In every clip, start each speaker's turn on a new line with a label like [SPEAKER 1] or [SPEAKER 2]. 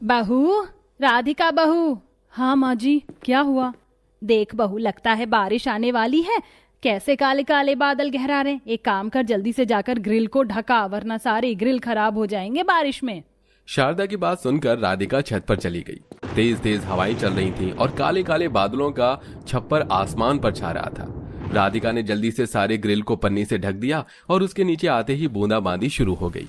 [SPEAKER 1] बहू, राधिका बहू।
[SPEAKER 2] हाँ माँ जी, क्या हुआ?
[SPEAKER 1] देख बहू, लगता है बारिश आने वाली है। कैसे काले काले बादल गहरा रहे। एक काम कर, जल्दी से जाकर ग्रिल को ढका, वरना सारे ग्रिल खराब हो जाएंगे बारिश में।
[SPEAKER 3] शारदा की बात सुनकर राधिका छत पर चली गई। तेज तेज हवाएं चल रही थीं और काले काले बादलों का छप्पर आसमान पर छा रहा था। राधिका ने जल्दी से सारे ग्रिल को पन्नी से ढक दिया और उसके नीचे आते ही बूंदाबांदी शुरू हो गई।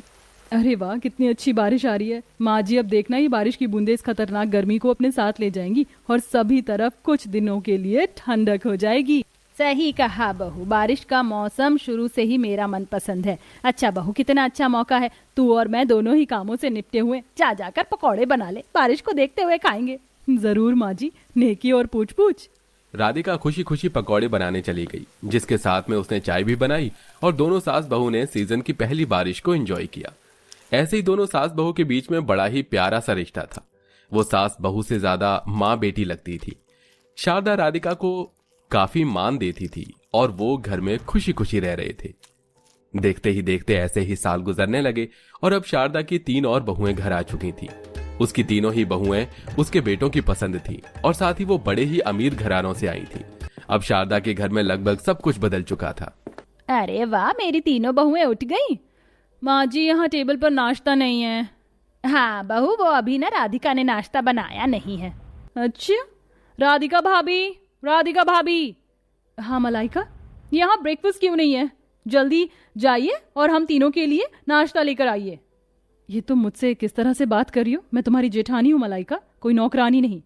[SPEAKER 2] अरे वाह, कितनी अच्छी बारिश आ रही है। माँ जी, अब देखना ये बारिश की बूंदें इस खतरनाक गर्मी को अपने साथ ले जाएंगी और सभी तरफ कुछ दिनों के लिए ठंडक हो जाएगी।
[SPEAKER 1] सही कहा बहू, बारिश का मौसम शुरू से ही मेरा मनपसंद है। अच्छा बहू, कितना अच्छा मौका है, तू और मैं दोनों ही कामों से निपटे हुए जा जाकर पकौड़े बना ले, बारिश को देखते हुए खाएंगे।
[SPEAKER 2] जरूर माँ जी, नेकी और पूछ पूछ।
[SPEAKER 3] राधिका खुशी खुशी पकौड़े बनाने चली गई, जिसके साथ में उसने चाय भी बनाई और दोनों सास बहू ने सीजन की पहली बारिश को एंजॉय किया। ऐसे ही दोनों सास बहू के बीच में बड़ा ही प्यारा सा रिश्ता था। वो सास बहू से ज्यादा माँ बेटी लगती थी। शारदा राधिका को काफी मान देती थी और वो घर में खुशी खुशी रह रहे थे। देखते ही देखते ऐसे ही साल गुजरने लगे और अब शारदा की 3 और बहुएं घर आ चुकी थी। उसकी तीनों ही बहुएं उसके बेटों की पसंद थी और साथ ही वो बड़े ही अमीर घरानों से आई थी। अब शारदा के घर में लगभग सब कुछ बदल चुका था।
[SPEAKER 1] अरे वाह, मेरी तीनों बहुएं उठ गई।
[SPEAKER 2] माँ जी, यहाँ टेबल पर नाश्ता नहीं है।
[SPEAKER 1] हाँ बहू, वो अभी ना राधिका ने नाश्ता बनाया नहीं है।
[SPEAKER 2] अच्छा, राधिका भाभी, राधिका भाभी। हाँ मलाइका, यहाँ ब्रेकफास्ट क्यों नहीं है? जल्दी जाइए और हम तीनों के लिए नाश्ता लेकर आइए। ये तुम मुझसे किस तरह से बात कर रही हो? मैं तुम्हारी जेठानी हूँ मलाइका, कोई नौकरानी नहीं,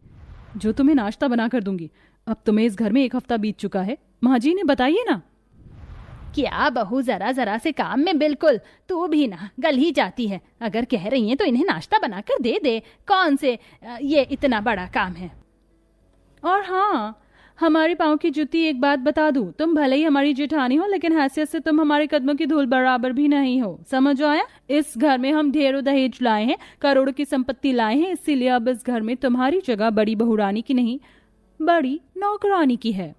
[SPEAKER 2] जो तुम्हें नाश्ता बना कर दूंगी। अब तुम्हें इस घर में 1 हफ्ता बीत चुका है। माँ जी ने बताइए ना।
[SPEAKER 1] क्या बहू, जरा जरा से काम में बिल्कुल तू भी ना गल ही जाती है। अगर कह रही हैं तो इन्हें नाश्ता बनाकर दे दे। कौन से ये इतना बड़ा काम है।
[SPEAKER 2] और हाँ, हमारे पाँव की जूती, एक बात बता दूं, तुम भले ही हमारी जेठानी हो, लेकिन हैसियत से तुम हमारे कदमों की धूल बराबर भी नहीं हो। समझ आया? इस घर में हम ढेरों दहेज लाए हैं, करोड़ों की संपत्ति लाए हैं, इसीलिए अब इस घर में तुम्हारी जगह बड़ी बहुरानी की नहीं, बड़ी नौकरानी की है।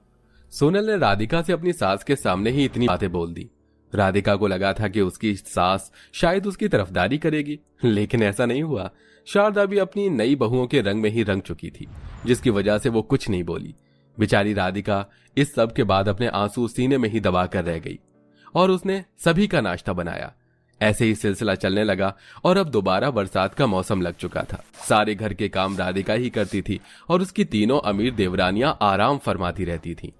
[SPEAKER 3] सोनल ने राधिका से अपनी सास के सामने ही इतनी बातें बोल दी। राधिका को लगा था कि उसकी सास शायद उसकी तरफदारी करेगी, लेकिन ऐसा नहीं हुआ। शारदा भी अपनी नई बहुओं के रंग में ही रंग चुकी थी, जिसकी वजह से वो कुछ नहीं बोली। बेचारी राधिका इस सब के बाद अपने आंसू सीने में ही दबा कर रह गई और उसने सभी का नाश्ता बनाया। ऐसे ही सिलसिला चलने लगा और अब दोबारा बरसात का मौसम लग चुका था। सारे घर के काम राधिका ही करती थी और उसकी तीनों अमीर देवरानियां आराम फरमाती रहती थीं।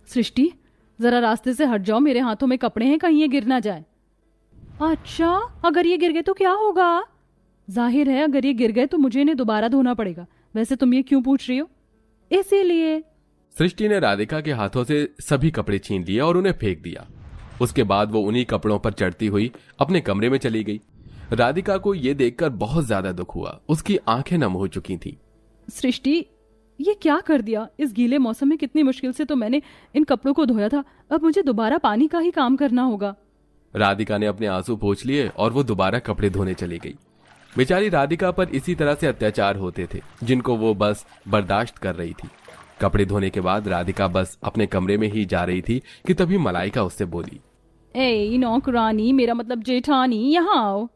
[SPEAKER 2] सृष्टि, जरा रास्ते से हट जाओ, मेरे हाथों में कपड़े हैं, कहीं ये गिर ना जाए। अच्छा, अगर ये गिर गए तो क्या होगा? जाहिर है अगर ये गिर गए तो मुझे इन्हें दोबारा धोना पड़ेगा। वैसे तुम ये क्यों पूछ रही हो? इसीलिए।
[SPEAKER 3] सृष्टि ने राधिका के हाथों से सभी कपड़े छीन लिए और उन्हें फेंक दिया। उसके बाद वो उन्हीं कपड़ों पर चढ़ती हुई अपने कमरे में चली गई। राधिका को यह देखकर बहुत ज्यादा दुख हुआ। उसकी आंखें नम हो चुकी थीं।
[SPEAKER 2] सृष्टि, ये क्या कर दिया? इस गीले मौसम में कितनी मुश्किल से तो मैंने इन कपड़ों को धोया था, अब मुझे दोबारा पानी का ही काम करना होगा।
[SPEAKER 3] राधिका ने अपने आंसू पोंछ लिए और वो दोबारा कपड़े धोने चली गई। बेचारी राधिका पर इसी तरह से अत्याचार होते थे, जिनको वो बस बर्दाश्त कर रही थी। कपड़े धोने के बाद राधिका बस अपने कमरे में ही जा रही थी कि तभी मलाइका उससे बोली,
[SPEAKER 2] ए नौकरानी, मेरा मतलब जेठानी, यहाँ आओ।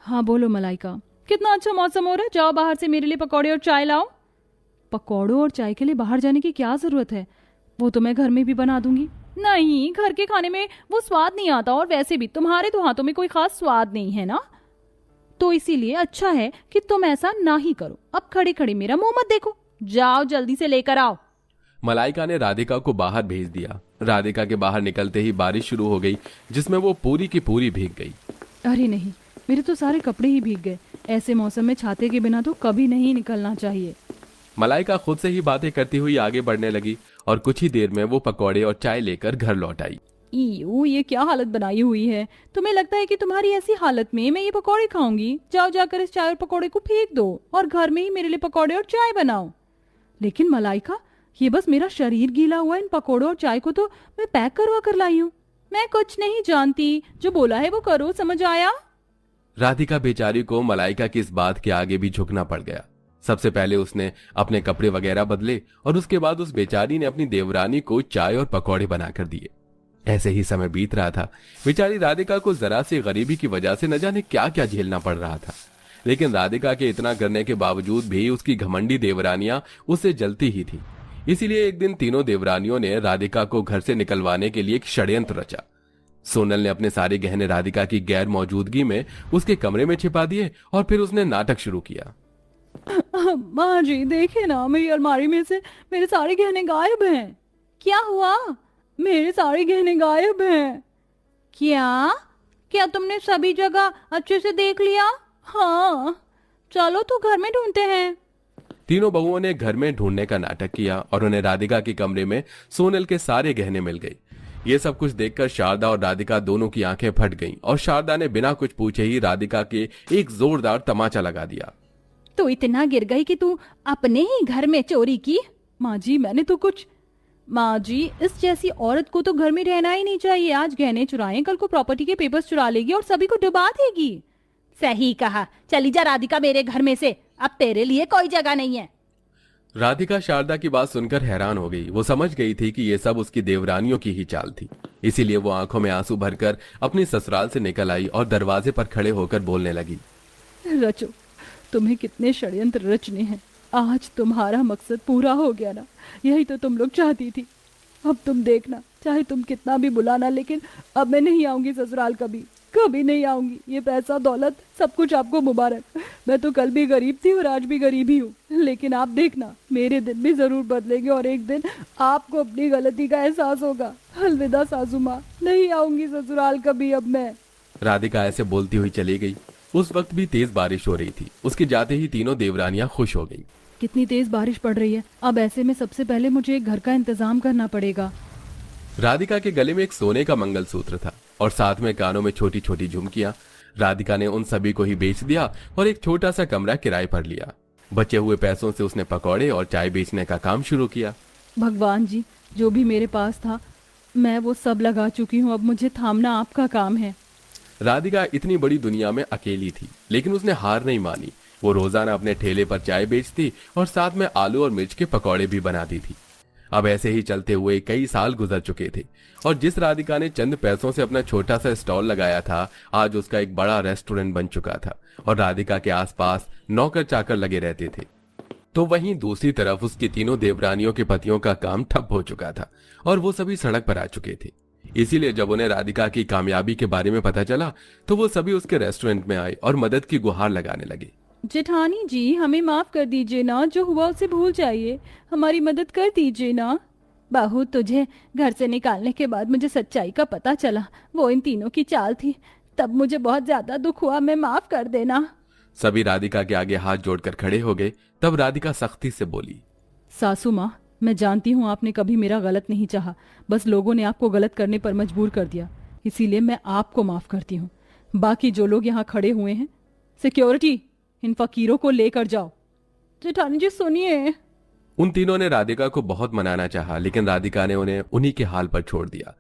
[SPEAKER 2] हाँ बोलो मलाइका, कितना अच्छा मौसम हो रहा है, जाओ बाहर से मेरे लिए पकौड़े और चाय लाओ। पकौड़ों और चाय के लिए बाहर जाने की क्या जरूरत है? वो तो मैं घर में भी बना दूंगी। नहीं, घर के खाने में वो स्वाद नहीं आता, और वैसे भी तुम्हारे तो हाथों में कोई खास स्वाद नहीं है ना, तो इसीलिए अच्छा है कि तुम ऐसा ना ही करो। अब खड़े खड़े मेरा मुंह मत देखो, जाओ जल्दी से लेकर आओ।
[SPEAKER 3] मलाइका ने राधिका को बाहर भेज दिया। राधिका के बाहर निकलते ही बारिश शुरू हो गई, जिसमें वो पूरी की पूरी भीग गई।
[SPEAKER 2] अरे नहीं, मेरे तो सारे कपड़े ही भीग गए। ऐसे मौसम में छाते के बिना तो कभी नहीं निकलना चाहिए।
[SPEAKER 3] मलाइका खुद से ही बातें करती हुई आगे बढ़ने लगी और कुछ ही देर में वो पकौड़े और चाय लेकर घर लौट आई।
[SPEAKER 2] ये क्या हालत बनाई हुई है? तुम्हें लगता है कि तुम्हारी ऐसी हालत में मैं ये पकौड़े खाऊंगी? जाओ जाकर इस चाय और पकौड़े को फेंक दो और घर में ही मेरे लिए पकौड़े और चाय बनाओ। लेकिन मलाइका, ये बस मेरा शरीर गीला हुआ, इन पकौड़ों और चाय को तो मैं पैक करवा कर लाई हूँ। मैं कुछ नहीं जानती, जो बोला है वो करो, समझ आया?
[SPEAKER 3] राधिका बेचारी को मलाइका की इस बात के आगे भी झुकना पड़ गया। सबसे पहले उसने अपने कपड़े वगैरह बदले और उसके बाद उस बेचारी ने अपनी देवरानी को चाय और पकौड़े बनाकर दिए। ऐसे ही समय बीत रहा था। बेचारी राधिका को जरा सी गरीबी की वजह से न जाने क्या क्या झेलना पड़ रहा था। लेकिन राधिका के इतना करने के बावजूद भी उसकी घमंडी देवरानियां उससे जलती ही थी। इसीलिए एक दिन तीनों देवरानियों ने राधिका को घर से निकलवाने के लिए एक षड्यंत्र रचा। सोनल ने अपने सारे गहने राधिका की गैर मौजूदगी में उसके कमरे में छिपा दिए और फिर उसने नाटक शुरू किया।
[SPEAKER 2] माँ जी देखिए ना, मेरी अलमारी में से मेरे सारे गहने गायब हैं। क्या हुआ? मेरे सारे गहने गायब हैं। क्या क्या तुमने सभी जगह अच्छे से देख लिया? हाँ, चलो तो घर में ढूंढते हैं।
[SPEAKER 3] तीनों बहुओं ने घर में ढूंढने का नाटक किया और उन्हें राधिका के कमरे में सोनल के सारे गहने मिल गए। ये सब कुछ देखकर शारदा और राधिका दोनों की आंखें फट गईं और शारदा ने बिना कुछ पूछे ही राधिका के एक जोरदार तमाचा लगा दिया।
[SPEAKER 2] तो इतना गिर गई कि तू अपने ही घर में चोरी की? माँ जी मैंने तो कुछ। माँ जी इस जैसी औरत को तो घर में रहना ही नहीं चाहिए। आज गहने चुराए, कल को प्रॉपर्टी के पेपर्स चुरा लेगी और सभी को डुबा देगी। सही कहा, चली जा राधिका मेरे घर में से, अब तेरे लिए कोई जगह नहीं है।
[SPEAKER 3] राधिका शारदा की बात सुनकर हैरान हो गई। वो समझ गई थी कि ये सब उसकी देवरानियों की ही चाल थी। इसीलिए वो आंखों में आंसू भरकर अपनी ससुराल से निकल आई और दरवाजे पर खड़े होकर बोलने लगी।
[SPEAKER 2] रचो, तुम्हें कितने षड्यंत्र रचने हैं। आज तुम्हारा मकसद पूरा हो गया ना, यही तो तुम लोग चाहती थी। अब तुम देखना, चाहे तुम कितना भी बुलाना, लेकिन अब मैं नहीं आऊंगी ससुराल, कभी कभी नहीं आऊंगी। ये पैसा दौलत सब कुछ आपको मुबारक। मैं तो कल भी गरीब थी और आज भी गरीब ही हूँ, लेकिन आप देखना मेरे दिन भी जरूर बदलेंगे और एक दिन आपको अपनी गलती का एहसास होगा। अलविदा सासू माँ, नहीं आऊंगी ससुराल कभी अब मैं।
[SPEAKER 3] राधिका ऐसे बोलती हुई चली गई। उस वक्त भी तेज बारिश हो रही थी। उसके जाते ही तीनों देवरानियां खुश हो गईं।
[SPEAKER 2] कितनी तेज बारिश पड़ रही है। अब ऐसे में सबसे पहले मुझे एक घर का इंतजाम करना पड़ेगा।
[SPEAKER 3] राधिका के गले में एक सोने का मंगलसूत्र था और साथ में कानों में छोटी छोटी झुमकियां। राधिका ने उन सभी को ही बेच दिया और एक छोटा सा कमरा किराए पर लिया। बचे हुए पैसों से उसने पकौड़े और चाय बेचने का काम शुरू किया।
[SPEAKER 2] भगवान जी, जो भी मेरे पास था मैं वो सब लगा चुकी हूँ, अब मुझे थामना आपका काम है।
[SPEAKER 3] राधिका इतनी बड़ी दुनिया में अकेली थी, लेकिन उसने हार नहीं मानी। वो रोजाना अपने ठेले पर चाय बेचती और साथ में आलू और मिर्च के पकौड़े भी बनाती थी। अब ऐसे ही चलते हुए कई साल गुजर चुके थे और जिस राधिका ने चंद पैसों से अपना छोटा सा स्टॉल लगाया था, आज उसका एक बड़ा रेस्टोरेंट बन चुका था और राधिका के आसपास नौकर चाकर लगे रहते थे। तो वहीं दूसरी तरफ उसकी तीनों देवरानियों के पतियों का काम ठप हो चुका था और वो सभी सड़क पर आ चुके थे। इसीलिए जब उन्हें राधिका की कामयाबी के बारे में पता चला तो वो सभी उसके रेस्टोरेंट में आए और मदद की गुहार लगाने लगे।
[SPEAKER 2] जेठानी जी, हमें माफ कर दीजिए ना, जो हुआ उसे भूल जाइए, हमारी मदद कर दीजिए ना। बहू, तुझे घर से निकालने के बाद मुझे सच्चाई का पता चला, वो इन तीनों की चाल थी, तब मुझे बहुत ज्यादा दुख हुआ, मैं माफ कर देना।
[SPEAKER 3] सभी राधिका के आगे हाथ जोड़कर खड़े हो गए। तब राधिका सख्ती से बोली,
[SPEAKER 2] सासू माँ, मैं जानती हूँ आपने कभी मेरा गलत नहीं चाहा, बस लोगों ने आपको गलत करने पर मजबूर कर दिया, इसीलिए मैं आपको माफ करती हूँ। बाकी जो लोग यहाँ खड़े हुए हैं, सिक्योरिटी, इन फकीरों को लेकर जाओ। जेठानी जी सुनिए।
[SPEAKER 3] उन तीनों ने राधिका को बहुत मनाना चाहा, लेकिन राधिका ने उन्हें उन्हीं के हाल पर छोड़ दिया।